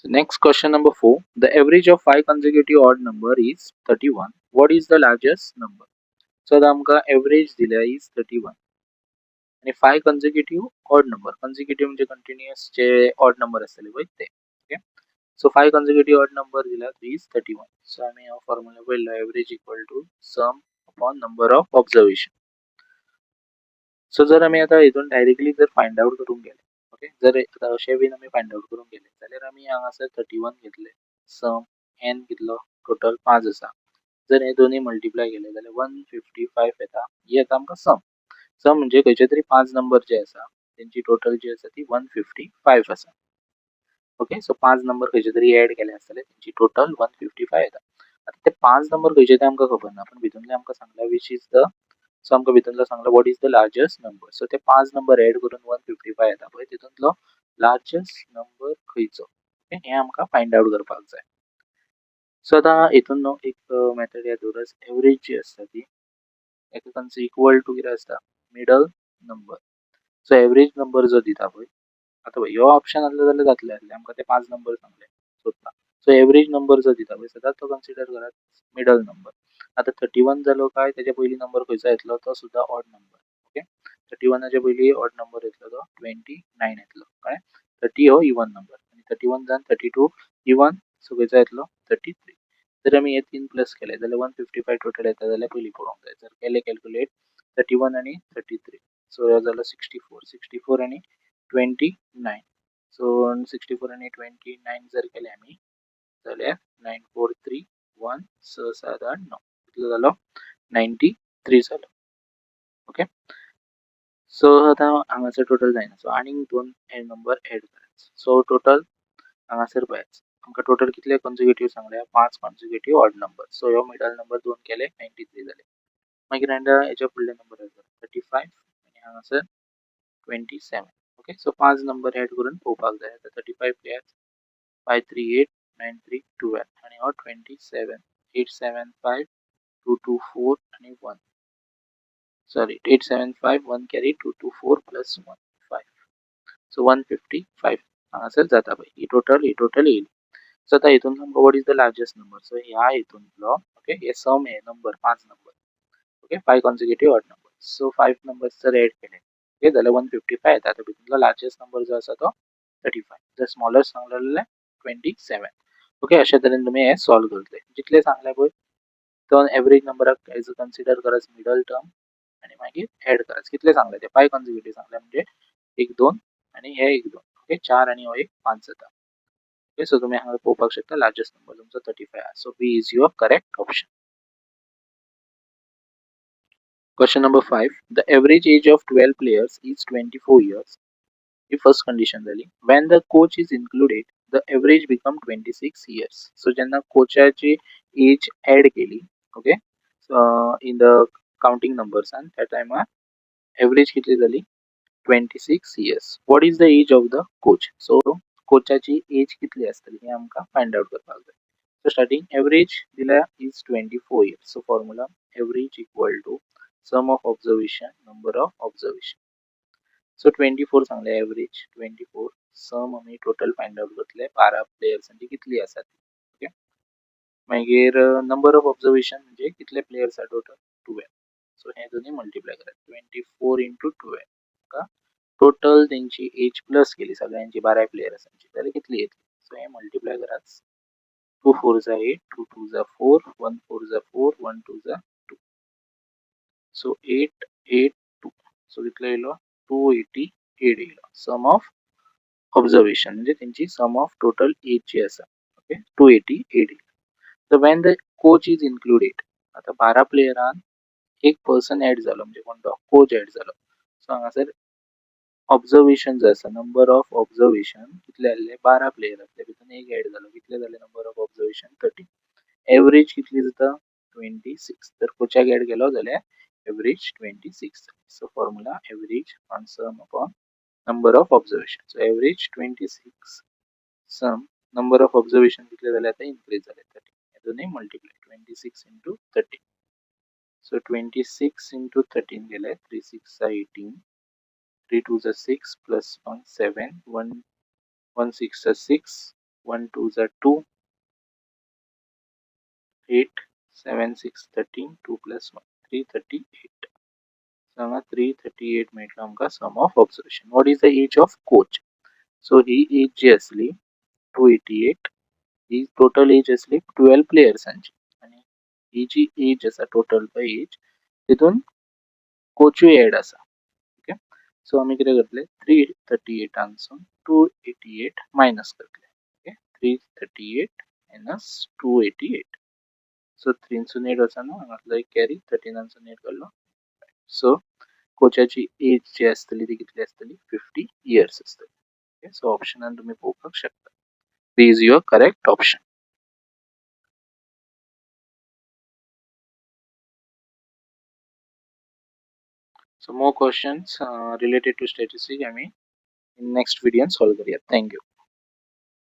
So next question number 4. The average of 5 consecutive odd number is 31. What is the largest number? So आता आमका average दिल्या is 31 आणि 5 consecutive odd number. Consecutive म्हणजे continuous जे odd number असतले पळय ते. Okay. So 5 consecutive odd number दिला is 31. So आम्ही हा formula पहिला average equal to sum upon number of observation. So जर आम्ही आता इथून डायरेक्टली जर फाइंड आउट करून गेले, ओके, जर आता अशे वेन आम्ही फाइंड आउट करून गेले जाल्यार आम्ही हांगासर 31 घेतले, सम n घेतलो, टोटल 5 आसा. जर हे दोन्ही मल्टिप्लाय केले जाल्यार 155 येता. ही येता आमकां सम. सम म्हणजे खंयचे तरी 5 नंबर जे आसा त्यांची टोटल जी आसा ती 155 आसा. ओके, सो 5 नंबर खंयचे तरी ऍड केले आसतले त्यांची टोटल 155 येता. आता ते 5 नंबर खंयचे ते आमकां खबर ना, पण भितूनले आमकां सांगला विच इज द, सो आमकां भितूनलो सांगला what is the largest number. So ते 5 नंबर ऍड करून 155 येता पळय, तितूंतलो लार्जस्ट नंबर खंयचो, ओके, हे आमकां फाइंड आउट करपाक जाय. सो आता हितून न्हू एक मेथड या दवरस, एवरेज जी आसता ती एका कंस इक्वल टू कितें आसता, middle number. So average number जो दिता पळय, आता पळय ह्यो ऑप्शन आसलो जाल्यार जातले आसले, आमकां ते 5 नंबर सांगले सोदता. सो एवरेज नंबर जो दिता पळय सदांच तो कन्सिडर करात मिडल नंबर. आता 31 जालो काय तेच्या पयली नंबर खंयचो येतलो, तो सुद्धा ऑड नंबर. ओके, 31 च्या पयली ऑड नंबर येतलो तो 29 येतलो. कळ्ळें? 30 हो इवन नंबर आणि 31 जावन 32 इवन, सो खंयचो येतलो 33. जर आमी हे 3 प्लस केले जाल्यार 155 टोटल येता जाल्यार पयली पळोवंक जाय. जर केले कॅल्क्युलेट 31 आणि 33, सो ह्यो जालो 64. 64 आणि 29, सो 64 आणि 29 जर केले आमी जाल्यार 9431 6 7 8 9 कितलो जालो 93 जालो. ओके, सो आता हांगासर टोटल जायना, सो आनीक दोन नंबर ऍड करायचे. सो टोटल हांगासर पळयात आमकां टोटल कितले कॉन्सिक्युटिव्ह सांगल्या, 5 कॉन्सिक्युटिव्ह ऑड नंबर. सो ह्यो मिडल नंबर 2 केले 93 जाले. मागीर हेच्या फुडले नंबर येता 35 आणि हांगासर 27. ओके, सो 5 नंबर ऍड करून पळोवपाक जाय. आता 35 प्लस 538 93 12 आणि हो 27 875 224 आणि 1, सॉरी 875 1 कॅरी 224 प्लस 1 5, सो 155 हांगासर जाता पळय. ही टोटल येयली. सो आता हितून आमकां what is the largest number. So ह्या हितूंतलो, ओके, हे सम हे number 5 number, okay, 5 consecutive odd number. So 5 numbers जर ऍड केले, ओके, जाल्यार 155 येता. आता भितूंतलो लार्जस्ट नंबर जो आसा तो 35. जर स्मॉलेस्ट सांगलो जाल्यार 27. ओके, अशा तरेन तुमी हे सॉल्व करतले. जितले सांगले पळय तो एवरेज नंबराक एज अ कन्सिडर करात मिडल टर्म आणि मागीर ऍड करात. कितले सांगले ते 5 कॉन्सिक्युटिव्ह सांगले म्हणजे 1 2 आणि हे 1 2, ओके, 4 आणि हो 1 5 जाता. ओके, सो तुम्ही हांगा पळोवपाक शकता लार्जस्ट नंबर तुमचो 35 आसा. So b is your correct option. Question number 5. The average age of 12 players is 24 years. The first condition झाली. When the coach is included, the average become 26 years. So ज्यांना कोचाची age add केली, okay, in the counting numbers and त्या टायमार average कितली झाली 26 years. What is the age of the coach? So कोचाची age कितली असतली हे आमकां फाइंड आउट करपाक जाय. So starting average दिला is 24 years. So formula average equal to sum of observation number of observation. So 24 सांगले एवरेज 24, सम आम्ही टोटल फाइंड आउट करतले 12 प्लेयर्सांची कितली आसा ती. ओके, मागीर नंबर ऑफ ऑब्झर्वेशन म्हणजे कितले प्लेयर्स आसा टोटल 12. सो हे दोन्ही मल्टिप्लाय करात 24 इंटू 12 का टोटल त्यांची एज प्लस केली सगळ्यांची 12 प्लेयर्सांची जाल्यार कितली येतली. सो हे मल्टिप्लाय करात 2 4 जा 8 2 2 जा 4 1 4 जा 4 1 2 जा 2, सो 8 8 2, सो कितलो येयलो 288 येयलो. सम ऑफ ऑब्झर्वेशन म्हणजे त्यांची सम ऑफ टोटल एज जी आसा, ओके, 288. तर Wien the coach is included, आता 12 प्लेयरान एक पर्सन ऍड झालो म्हणजे कोणतो कोच ऍड झालो. सो हांगासर ऑब्झर्वेशन जो आसा नंबर ऑफ ऑब्झर्वेशन कितले आसले 12 प्लेयर आसले भितून एक ऍड झालो, कितले जाले नंबर ऑफ ऑब्झर्वेशन 13. एवरेज कितली जाता 26. तर कोचाक ऍड केलो जाल्यार average 26. So formula average on some upon number of observation. So average 26 sum number of observation कितले झाले आता increase झाले 13. हे दोन्ही multiply 26 into 13. So 26 into 13 गेले 3 6 18 3 2 6 plus 1 7 1 1 6 6 1 2s are 2, 8, 7 6 13, 2 plus 1 338. So हांगा 338 मेळटलो आमकां sum of observation. What is the age of coach? So ही एज जी आसली 288, ही टोटल एज आसली 12 प्लेयर्सांची आनी ही जी एज आसा टोटल पळय एज तितून कोचूय एड आसा. ओके, सो आमी कितें करतले 338 288 मायनस करतले. Okay, 338 minus 288. सो 3सून 8 वचना, हांगासलो एक कॅरी 13सून 8 गेलो. सो कोचाची एज जी आसतली ती कितली आसतली 50 इयर्स आसतली. ओके, सो ऑप्शनान तुम्ही पळोवपाक शकता. B is your correct option. So more questions related to statistics आम्ही in next video solve करूया. Thank you.